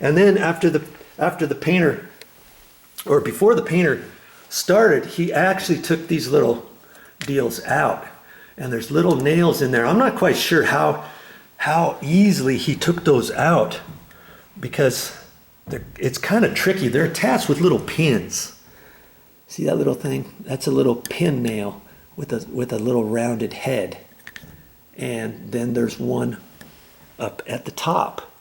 And then after the painter, or before the painter started, he actually took these little deals out, and there's little nails in there. I'm not quite sure how easily he took those out, because it's kind of tricky. They're attached with little pins. See that little thing? That's a little pin nail with a little rounded head. And then there's one up at the top.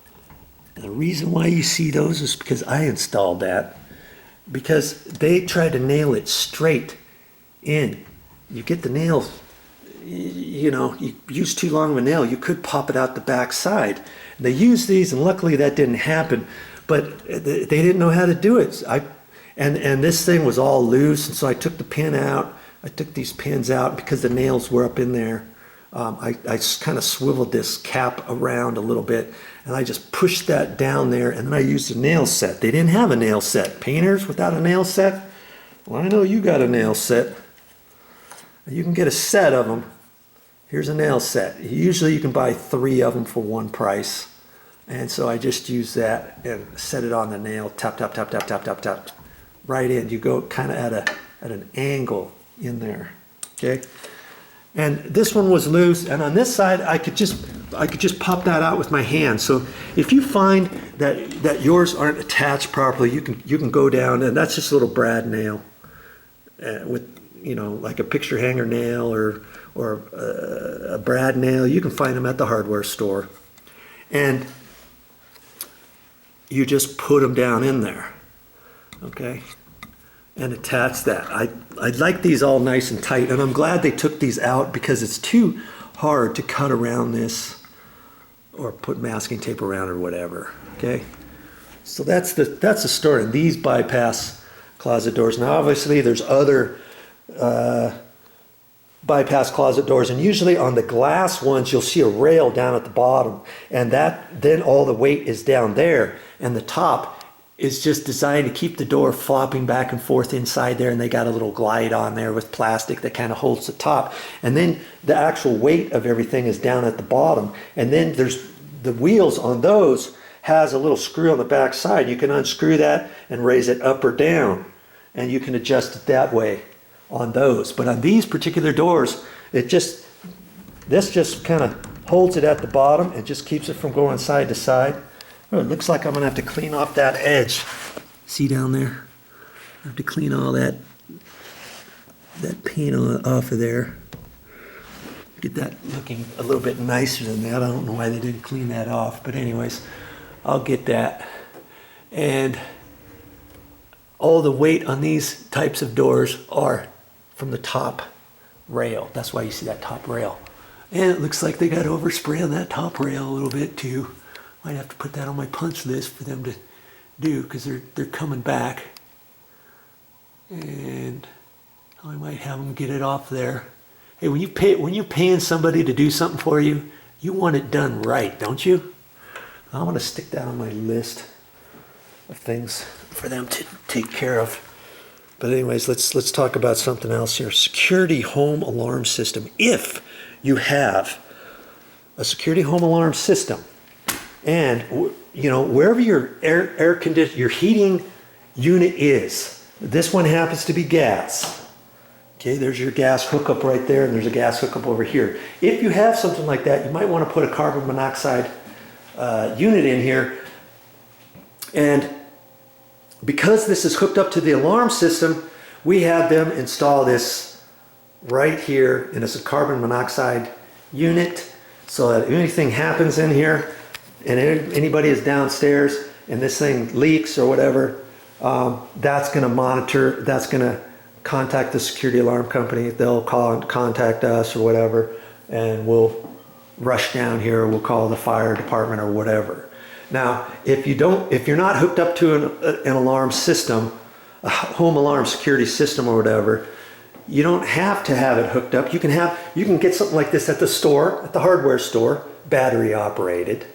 And the reason why you see those is because I installed that, because they try to nail it straight in. You get the nail, you know, you use too long of a nail, you could pop it out the back side. They used these, and luckily that didn't happen, but they didn't know how to do it. And this thing was all loose, and so I took the pin out. I took these pins out because the nails were up in there. I kind of swiveled this cap around a little bit, and I just pushed that down there, and then I used a nail set. They didn't have a nail set. Painters without a nail set? Well, I know you got a nail set. You can get a set of them. Here's a nail set. Usually you can buy 3 of them for one price. And so I just use that and set it on the nail, tap, tap, tap, tap, tap, tap, tap, right in. You go kind of at an angle in there, okay? And this one was loose, and on this side I could just pop that out with my hand. So if you find that yours aren't attached properly, you can go down, and that's just a little brad nail with, you know, like a picture hanger nail or a brad nail. You can find them at the hardware store, and you just put them down in there, okay, and attach that. I like these all nice and tight, and I'm glad they took these out, because it's too hard to cut around this or put masking tape around or whatever, okay? So that's the story. And these bypass closet doors. Now obviously there's other bypass closet doors, and usually on the glass ones you'll see a rail down at the bottom, and then all the weight is down there, and the top is just designed to keep the door flopping back and forth inside there, and they got a little glide on there with plastic that kind of holds the top, and then the actual weight of everything is down at the bottom. And then there's the wheels on those has a little screw on the back side. You can unscrew that and raise it up or down, and you can adjust it that way on those. But on these particular doors, this just kind of holds it at the bottom and just keeps it from going side to side. Oh, it looks like I'm gonna have to clean off that edge. See down there? I have to clean all that paint off of there. Get that looking a little bit nicer than that. I don't know why they didn't clean that off, but anyways, I'll get that. And all the weight on these types of doors are from the top rail. That's why you see that top rail. And it looks like they got overspray on that top rail a little bit too. Might have to put that on my punch list for them to do, because they're coming back. And I might have them get it off there. Hey, when you're paying somebody to do something for you, you want it done right, don't you? I want to stick that on my list of things for them to take care of. But anyways, let's talk about something else here. Security home alarm system. If you have a security home alarm system, and you know, wherever your your heating unit is, this one happens to be gas. Okay, there's your gas hookup right there, and there's a gas hookup over here. If you have something like that, you might want to put a carbon monoxide unit in here. And because this is hooked up to the alarm system, we had them install this right here, and it's a carbon monoxide unit, so that if anything happens in here, and anybody is downstairs and this thing leaks or whatever, that's going to monitor, that's going to contact the security alarm company. They'll call and contact us or whatever, and we'll rush down here, or we'll call the fire department or whatever. Now, if you're not hooked up to an alarm system, a home alarm security system or whatever, you don't have to have it hooked up. You can get something like this at the store, at the hardware store, battery operated.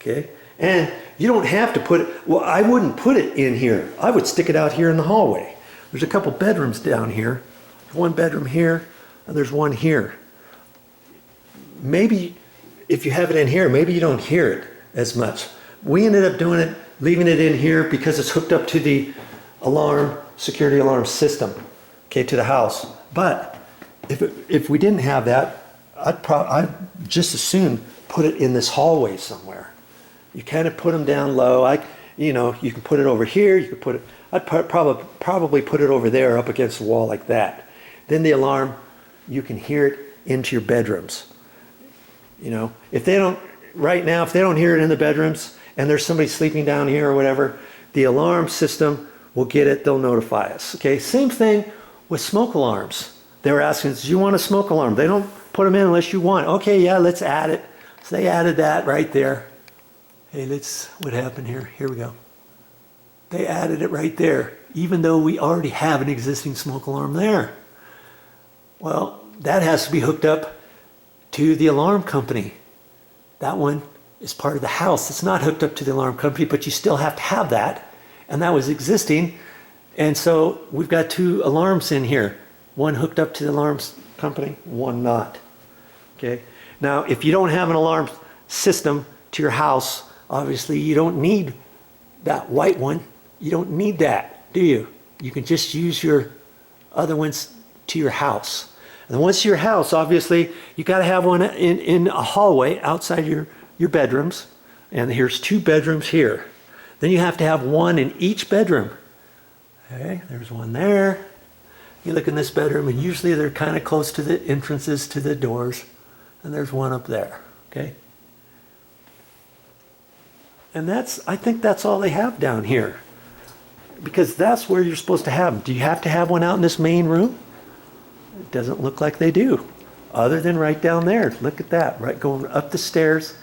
Okay, and you don't have to put it, well, I wouldn't put it in here. I would stick it out here in the hallway. There's a couple bedrooms down here. One bedroom here, and there's one here. Maybe if you have it in here, maybe you don't hear it as much. We ended up doing it, leaving it in here because it's hooked up to the alarm, security alarm system, okay, to the house. But if we didn't have that, I'd just as soon put it in this hallway somewhere. You kind of put them down low. You can put it over here. You could put it. I'd probably put it over there, up against the wall like that. Then the alarm, you can hear it into your bedrooms. If they don't hear it in the bedrooms and there's somebody sleeping down here or whatever, the alarm system will get it. They'll notify us. Okay. Same thing with smoke alarms. They were asking, do you want a smoke alarm? They don't put them in unless you want. Okay, yeah, let's add it. So they added that right there. Hey, what happened here? Here we go. They added it right there, even though we already have an existing smoke alarm there. Well, that has to be hooked up to the alarm company. That one is part of the house. It's not hooked up to the alarm company, but you still have to have that. And that was existing. And so we've got 2 alarms in here. One hooked up to the alarm company, one not. Okay. Now, if you don't have an alarm system to your house, obviously you don't need that white one. You don't need that, do you? You can just use your other ones to your house. And once your house, obviously, you got to have one in a hallway outside your bedrooms. And here's 2 bedrooms here. Then you have to have one in each bedroom. Okay, there's one there. You look in this bedroom, and usually they're kind of close to the entrances to the doors. And there's one up there, okay? And I think that's all they have down here. Because that's where you're supposed to have them. Do you have to have one out in this main room? It doesn't look like they do. Other than right down there. Look at that, right going up the stairs.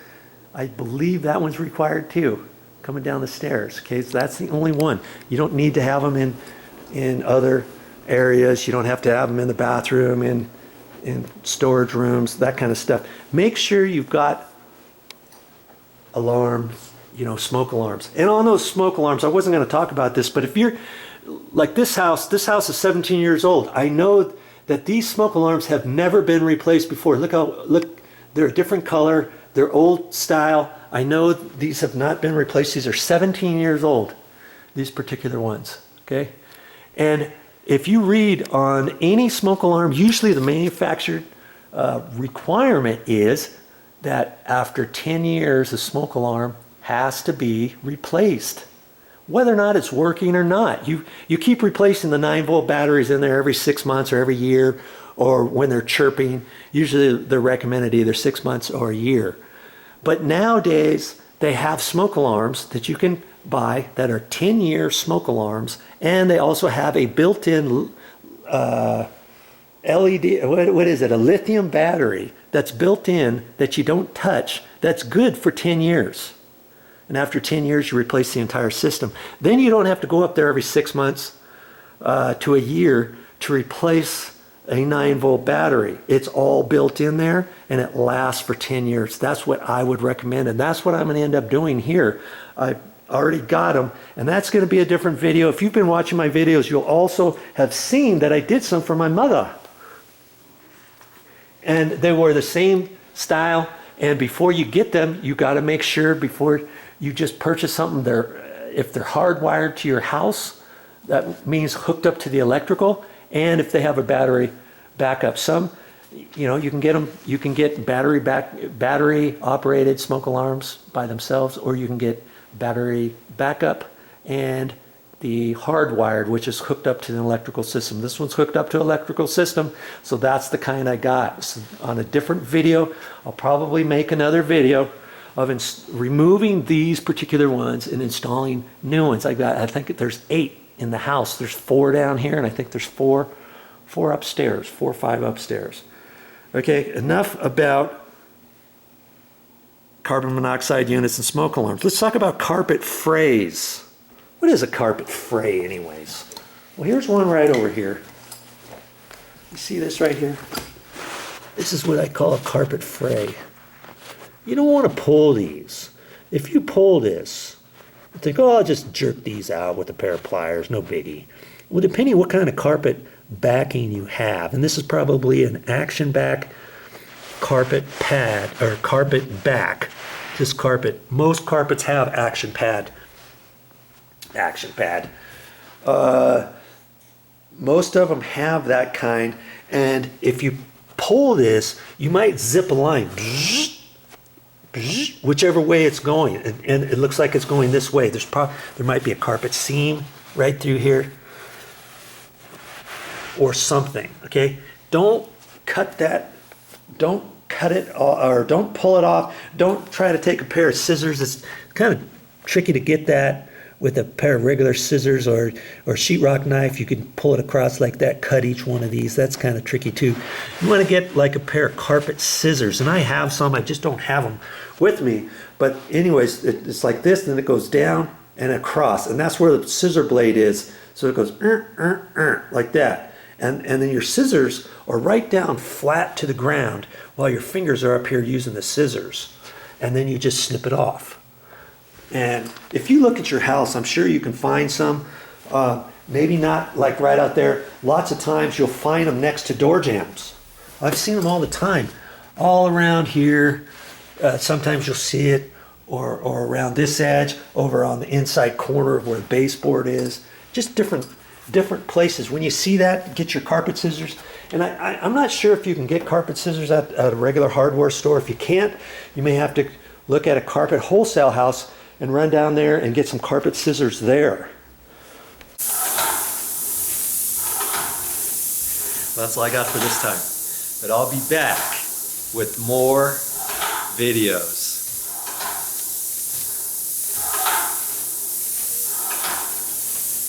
I believe that one's required too. Coming down the stairs, okay? So that's the only one. You don't need to have them in other areas. You don't have to have them in the bathroom, in storage rooms, that kind of stuff. Make sure you've got alarms, smoke alarms. And on those smoke alarms, I wasn't going to talk about this, but if you're like this house is 17 years old. I know that these smoke alarms have never been replaced before. Look, they're a different color. They're old style. I know these have not been replaced. These are 17 years old, these particular ones, okay? And if you read on any smoke alarm, usually the manufactured requirement is that after 10 years, the smoke alarm has to be replaced. Whether or not it's working or not. You keep replacing the 9-volt batteries in there every 6 months or every year, or when they're chirping. Usually they're recommended either 6 months or a year. But nowadays, they have smoke alarms that you can buy that are 10-year smoke alarms, and they also have a built-in LED, what is it, a lithium battery that's built in that you don't touch, that's good for 10 years. And after 10 years, you replace the entire system. Then you don't have to go up there every 6 months to a year to replace a 9-volt battery. It's all built in there, and it lasts for 10 years. That's what I would recommend, and that's what I'm going to end up doing here. I already got them, and that's going to be a different video. If you've been watching my videos, you'll also have seen that I did some for my mother. And they were the same style, and before you get them, you got to make sure before you just purchase something, if they're hardwired to your house, that means hooked up to the electrical, and if they have a battery backup. Some, you can get them. You can get battery operated smoke alarms by themselves, or you can get battery backup and the hardwired, which is hooked up to the electrical system. This one's hooked up to electrical system, so that's the kind I got. So on a different video, I'll probably make another video of removing these particular ones and installing new ones. I think there's 8 in the house. There's 4 down here, and I think there's 4 upstairs, 4 or 5 upstairs. Okay, enough about carbon monoxide units and smoke alarms. Let's talk about carpet frays. What is a carpet fray anyways? Well, here's one right over here. You see this right here? This is what I call a carpet fray. You don't want to pull these. If you pull this, you think, oh, I'll just jerk these out with a pair of pliers, no biggie. Well, depending on what kind of carpet backing you have, and this is probably an action back carpet pad or carpet back. This carpet. Most carpets have action pad. Action pad. Most of them have that kind, and if you pull this, you might zip a line, whichever way it's going, and it looks like it's going this way. There might be a carpet seam right through here, or something. Okay, don't cut that. Don't cut it, or don't pull it off. Don't try to take a pair of scissors. It's kind of tricky to get that with a pair of regular scissors or sheetrock knife. You can pull it across like that, cut each one of these. That's kind of tricky too. You want to get like a pair of carpet scissors, and I have some, I just don't have them with me. But anyways, it's like this, and then it goes down and across, and that's where the scissor blade is. So it goes like that. And then your scissors are right down flat to the ground while your fingers are up here using the scissors. And then you just snip it off. And if you look at your house, I'm sure you can find some, maybe not like right out there. Lots of times you'll find them next to door jambs. I've seen them all the time, all around here. Sometimes you'll see it, or around this edge, over on the inside corner of where the baseboard is. Just different places. When you see that, get your carpet scissors. And I'm not sure if you can get carpet scissors at a regular hardware store. If you can't, you may have to look at a carpet wholesale house and run down there and get some carpet scissors there. Well, that's all I got for this time. But I'll be back with more videos.